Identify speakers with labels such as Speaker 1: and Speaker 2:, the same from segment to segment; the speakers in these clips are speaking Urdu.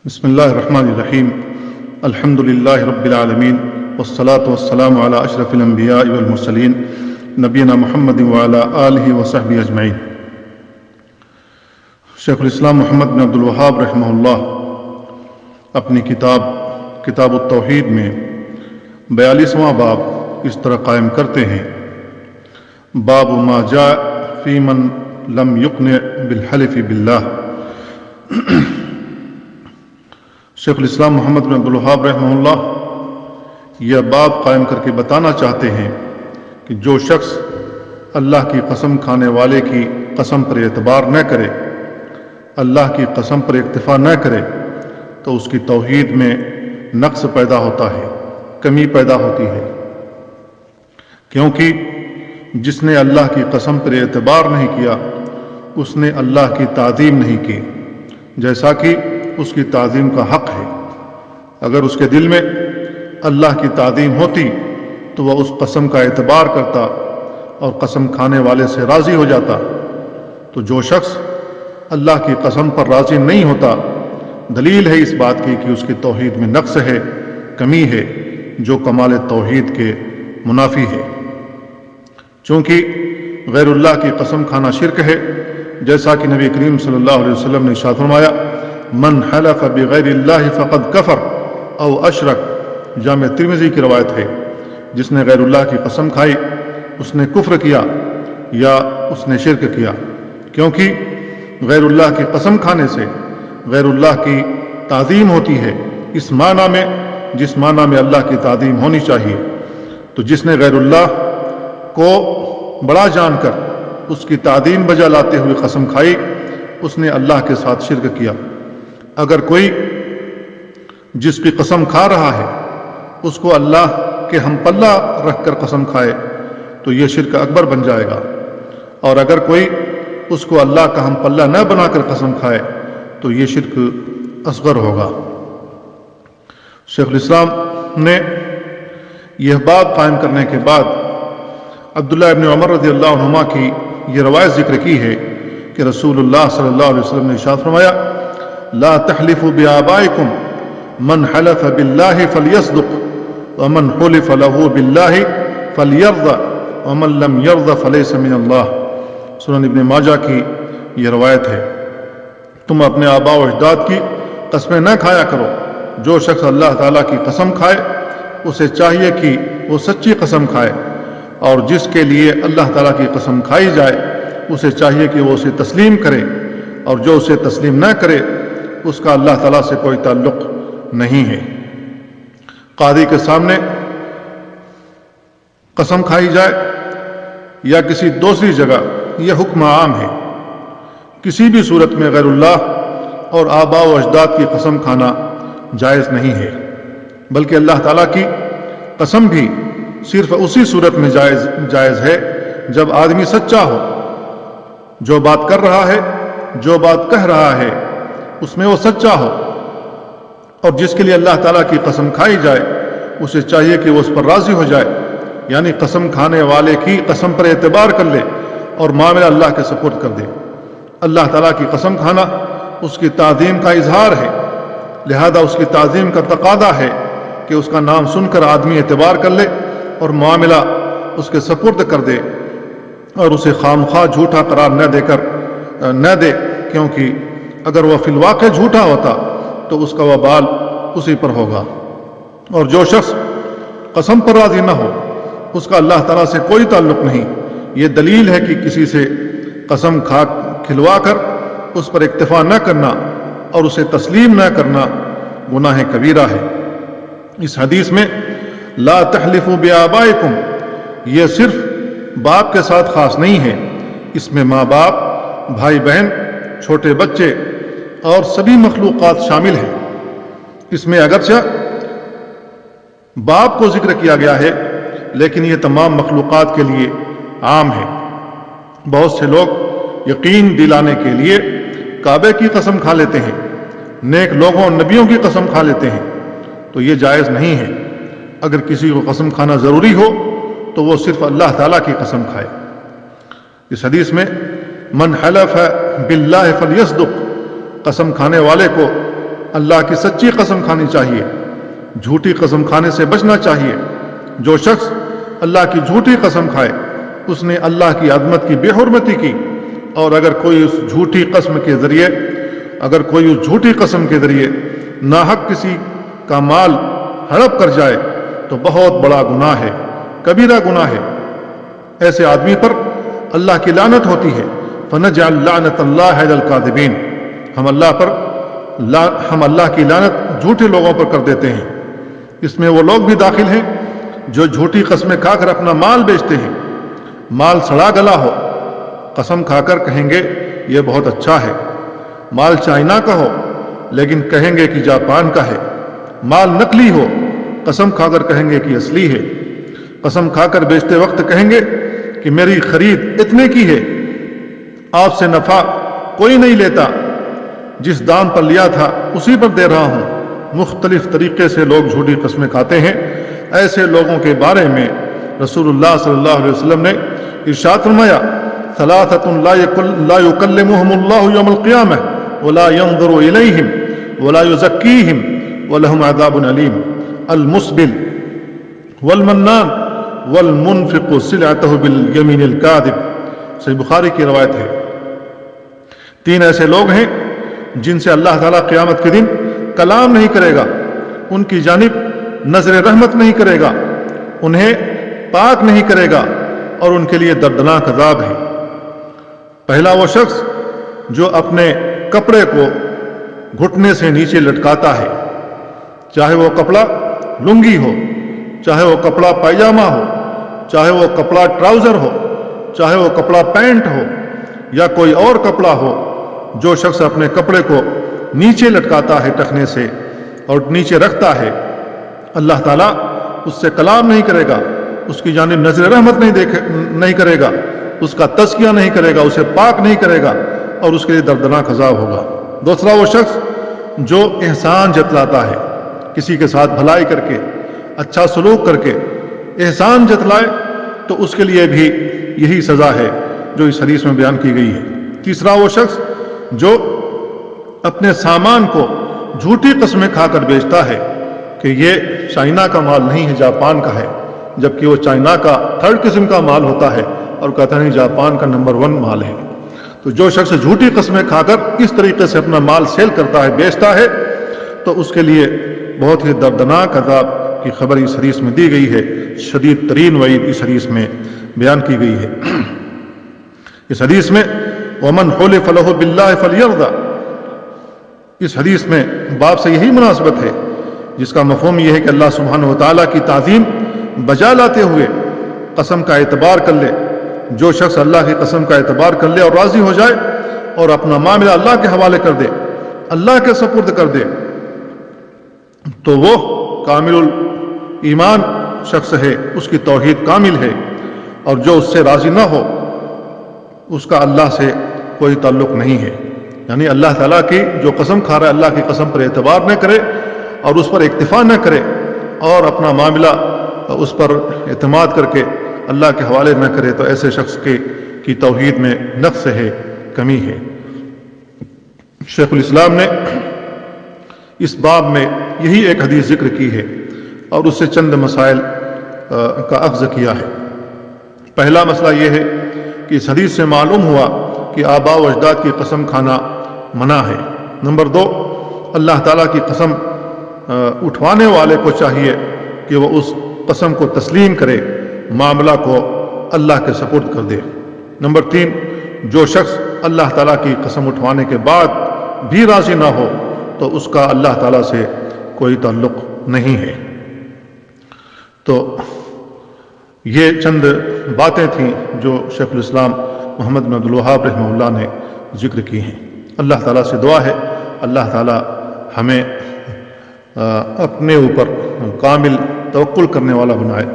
Speaker 1: بسم اللہ الرحمن الرحیم الحمد للہ رب العالمین والصلاة والسلام علی اشرف الانبیاء والمرسلین نبینا محمد وعلی آلہ وصحبہ اجمعین۔ شیخ الاسلام محمد بن عبد الوہاب رحمہ اللہ اپنی کتاب التوحید میں 42واں باب اس طرح قائم کرتے ہیں: باب ما جاء فی من لم یقنع بالحلف باللہ۔ شیخ الاسلام محمد بن عبد الوہاب رحمہ اللہ یہ باب قائم کر کے بتانا چاہتے ہیں کہ جو شخص اللہ کی قسم کھانے والے کی قسم پر اعتبار نہ کرے، اللہ کی قسم پر اکتفا نہ کرے، تو اس کی توحید میں نقص پیدا ہوتا ہے، کمی پیدا ہوتی ہے، کیونکہ جس نے اللہ کی قسم پر اعتبار نہیں کیا اس نے اللہ کی تعظیم نہیں کی، جیسا کہ اس کی تعظیم کا حق ہے۔ اگر اس کے دل میں اللہ کی تعظیم ہوتی تو وہ اس قسم کا اعتبار کرتا اور قسم کھانے والے سے راضی ہو جاتا۔ تو جو شخص اللہ کی قسم پر راضی نہیں ہوتا، دلیل ہے اس بات کی کہ اس کی توحید میں نقص ہے، کمی ہے، جو کمال توحید کے منافی ہے، چونکہ غیر اللہ کی قسم کھانا شرک ہے، جیسا کہ نبی کریم صلی اللہ علیہ وسلم نے ارشاد فرمایا: من حلف بغیر اللہ فقد کفر او اشرک۔ جامع ترمذی کی روایت ہے، جس نے غیر اللہ کی قسم کھائی اس نے کفر کیا یا اس نے شرک کیا، کیونکہ غیر اللہ کی قسم کھانے سے غیر اللہ کی تعظیم ہوتی ہے اس معنی میں جس معنی میں اللہ کی تعظیم ہونی چاہیے۔ تو جس نے غیر اللہ کو بڑا جان کر اس کی تعظیم بجا لاتے ہوئے قسم کھائی، اس نے اللہ کے ساتھ شرک کیا۔ اگر کوئی جس کی قسم کھا رہا ہے اس کو اللہ کے ہم پلہ رکھ کر قسم کھائے تو یہ شرک اکبر بن جائے گا، اور اگر کوئی اس کو اللہ کا ہم پلہ نہ بنا کر قسم کھائے تو یہ شرک اصغر ہوگا۔ شیخ الاسلام نے یہ باب قائم کرنے کے بعد عبداللہ ابن عمر رضی اللہ عنہما کی یہ روایت ذکر کی ہے کہ رسول اللہ صلی اللہ علیہ وسلم نے ارشاد فرمایا: لا تحلفوا بآبائكم من حلف بالله فليصدق ومن حلف له بالله فليرضى ومن لم يرضى فليس من اللہ۔ سنن ابن ماجہ کی یہ روایت ہے۔ تم اپنے آباء و اجداد کی قسمیں نہ کھایا کرو۔ جو شخص اللہ تعالیٰ کی قسم کھائے اسے چاہیے کہ وہ سچی قسم کھائے، اور جس کے لیے اللہ تعالیٰ کی قسم کھائی جائے اسے چاہیے کہ وہ اسے تسلیم کرے، اور جو اسے تسلیم نہ کرے اس کا اللہ تعالیٰ سے کوئی تعلق نہیں ہے۔ قاضی کے سامنے قسم کھائی جائے یا کسی دوسری جگہ، یہ حکم عام ہے۔ کسی بھی صورت میں غیر اللہ اور آباء و اجداد کی قسم کھانا جائز نہیں ہے، بلکہ اللہ تعالیٰ کی قسم بھی صرف اسی صورت میں جائز ہے جب آدمی سچا ہو، جو بات کر رہا ہے، جو بات کہہ رہا ہے اس میں وہ سچا ہو، اور جس کے لیے اللہ تعالیٰ کی قسم کھائی جائے اسے چاہیے کہ وہ اس پر راضی ہو جائے، یعنی قسم کھانے والے کی قسم پر اعتبار کر لے اور معاملہ اللہ کے سپرد کر دے۔ اللہ تعالیٰ کی قسم کھانا اس کی تعظیم کا اظہار ہے، لہذا اس کی تعظیم کا تقاضا ہے کہ اس کا نام سن کر آدمی اعتبار کر لے اور معاملہ اس کے سپرد کر دے، اور اسے خامخواہ جھوٹا قرار نہ دے، کیونکہ اگر وہ فی الواقع جھوٹا ہوتا تو اس کا وبال اسی پر ہوگا۔ اور جو شخص قسم پر راضی نہ ہو اس کا اللہ تعالیٰ سے کوئی تعلق نہیں۔ یہ دلیل ہے کہ کسی سے قسم کھلوا کر اس پر اکتفا نہ کرنا اور اسے تسلیم نہ کرنا گناہ کبیرہ ہے۔ اس حدیث میں لا تحلفوا بآبائکم یہ صرف باپ کے ساتھ خاص نہیں ہے، اس میں ماں باپ، بھائی بہن، چھوٹے بچے اور سبھی مخلوقات شامل ہیں۔ اس میں اگرچہ باپ کو ذکر کیا گیا ہے لیکن یہ تمام مخلوقات کے لیے عام ہے۔ بہت سے لوگ یقین دلانے کے لیے کعبے کی قسم کھا لیتے ہیں، نیک لوگوں اور نبیوں کی قسم کھا لیتے ہیں، تو یہ جائز نہیں ہے۔ اگر کسی کو قسم کھانا ضروری ہو تو وہ صرف اللہ تعالیٰ کی قسم کھائے۔ اس حدیث میں من حلف باللہ فلیصدق، قسم کھانے والے کو اللہ کی سچی قسم کھانی چاہیے، جھوٹی قسم کھانے سے بچنا چاہیے۔ جو شخص اللہ کی جھوٹی قسم کھائے اس نے اللہ کی عظمت کی بے حرمتی کی، اور اگر کوئی اس جھوٹی قسم کے ذریعے ناحق کسی کا مال ہڑپ کر جائے تو بہت بڑا گناہ ہے، کبیرہ گناہ ہے۔ ایسے آدمی پر اللہ کی لعنت ہوتی ہے۔ فنجعل لعنت اللہ علی الکاذبین، ہم اللہ کی لعنت جھوٹے لوگوں پر کر دیتے ہیں۔ اس میں وہ لوگ بھی داخل ہیں جو جھوٹی قسمیں کھا کر اپنا مال بیچتے ہیں۔ مال سڑا گلا ہو، قسم کھا کر کہیں گے یہ بہت اچھا ہے۔ مال چائنا کا ہو لیکن کہیں گے کہ جاپان کا ہے۔ مال نقلی ہو، قسم کھا کر کہیں گے کہ اصلی ہے۔ قسم کھا کر بیچتے وقت کہیں گے کہ میری خرید اتنے کی ہے، آپ سے نفع کوئی نہیں لیتا، جس دام پر لیا تھا اسی پر دے رہا ہوں۔ مختلف طریقے سے لوگ جھوٹی قسمیں کھاتے ہیں۔ ایسے لوگوں کے بارے میں رسول اللہ صلی اللہ علیہ وسلم نے ارشاد فرمایا، ثلاثۃ لا یکلمہم اللہ یوم القیامہ ولا ينظر الیہم ولا یزکیہم ولہم عذاب علیم، المسبل والمنان والمنفق سلعتہ بالیمین الکاذب۔ صحیح بخاری کی روایت ہے۔ 3 ایسے لوگ ہیں جن سے اللہ تعالیٰ قیامت کے دن کلام نہیں کرے گا، ان کی جانب نظر رحمت نہیں کرے گا، انہیں پاک نہیں کرے گا، اور ان کے لیے دردناک عذاب ہے۔ پہلا وہ شخص جو اپنے کپڑے کو گھٹنے سے نیچے لٹکاتا ہے، چاہے وہ کپڑا لنگی ہو، چاہے وہ کپڑا پائجامہ ہو، چاہے وہ کپڑا ٹراؤزر ہو، چاہے وہ کپڑا پینٹ ہو یا کوئی اور کپڑا ہو۔ جو شخص اپنے کپڑے کو نیچے لٹکاتا ہے ٹخنے سے اور نیچے رکھتا ہے، اللہ تعالیٰ اس سے کلام نہیں کرے گا، اس کی جانب نظر رحمت نہیں کرے گا، اس کا تزکیہ نہیں کرے گا، اسے پاک نہیں کرے گا، اور اس کے لیے دردناک عذاب ہوگا۔ دوسرا وہ شخص جو احسان جتلاتا ہے، کسی کے ساتھ بھلائی کر کے، اچھا سلوک کر کے احسان جتلائے، تو اس کے لیے بھی یہی سزا ہے جو اس حدیث میں بیان کی گئی ہے۔ تیسرا وہ شخص جو اپنے سامان کو جھوٹی قسمیں کھا کر بیچتا ہے کہ یہ چائنا کا مال نہیں ہے، جاپان کا ہے، جبکہ وہ چائنا کا 3rd قسم کا مال ہوتا ہے اور کہتا نہیں جاپان کا نمبر 1 مال ہے۔ تو جو شخص جھوٹی قسمیں کھا کر اس طریقے سے اپنا مال سیل کرتا ہے، بیچتا ہے، تو اس کے لیے بہت ہی دردناک عذاب کی خبر اس حدیث میں دی گئی ہے۔ شدید ترین وعید اس حدیث میں بیان کی گئی ہے۔ اس حدیث میں ومن حلف له باللہ فلیرضى، اس حدیث میں باب سے یہی مناسبت ہے، جس کا مفہوم یہ ہے کہ اللہ سبحانہ وتعالیٰ کی تعظیم بجا لاتے ہوئے قسم کا اعتبار کر لے۔ جو شخص اللہ کی قسم کا اعتبار کر لے اور راضی ہو جائے اور اپنا معاملہ اللہ کے حوالے کر دے، اللہ کے سپرد کر دے، تو وہ کامل ایمان شخص ہے، اس کی توحید کامل ہے۔ اور جو اس سے راضی نہ ہو اس کا اللہ سے کوئی تعلق نہیں ہے۔ یعنی اللہ تعالیٰ کی جو قسم کھا رہا ہے، اللہ کی قسم پر اعتبار نہ کرے اور اس پر اکتفا نہ کرے اور اپنا معاملہ اس پر اعتماد کر کے اللہ کے حوالے نہ کرے، تو ایسے شخص کی توحید میں نقص ہے، کمی ہے۔ شیخ الاسلام نے اس باب میں یہی ایک حدیث ذکر کی ہے اور اس سے چند مسائل کا اخذ کیا ہے۔ پہلا مسئلہ یہ ہے کہ اس حدیث سے معلوم ہوا کہ آباء و اجداد کی قسم کھانا منع ہے۔ نمبر 2، اللہ تعالیٰ کی قسم اٹھوانے والے کو چاہیے کہ وہ اس قسم کو تسلیم کرے، معاملہ کو اللہ کے سپرد کر دے۔ نمبر 3، جو شخص اللہ تعالیٰ کی قسم اٹھوانے کے بعد بھی راضی نہ ہو تو اس کا اللہ تعالیٰ سے کوئی تعلق نہیں ہے۔ تو یہ چند باتیں تھیں جو شیخ الاسلام محمد بن عبد الوہاب رحمہ اللہ نے ذکر کی ہیں۔ اللہ تعالیٰ سے دعا ہے اللہ تعالیٰ ہمیں اپنے اوپر کامل توکل کرنے والا بنائے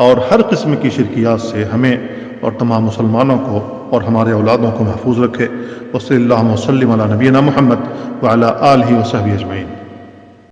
Speaker 1: اور ہر قسم کی شرکیات سے ہمیں اور تمام مسلمانوں کو اور ہمارے اولادوں کو محفوظ رکھے۔ وصلی اللہ وسلم علی نبینا محمد وعلی آلہ وصحبہ اجمعین۔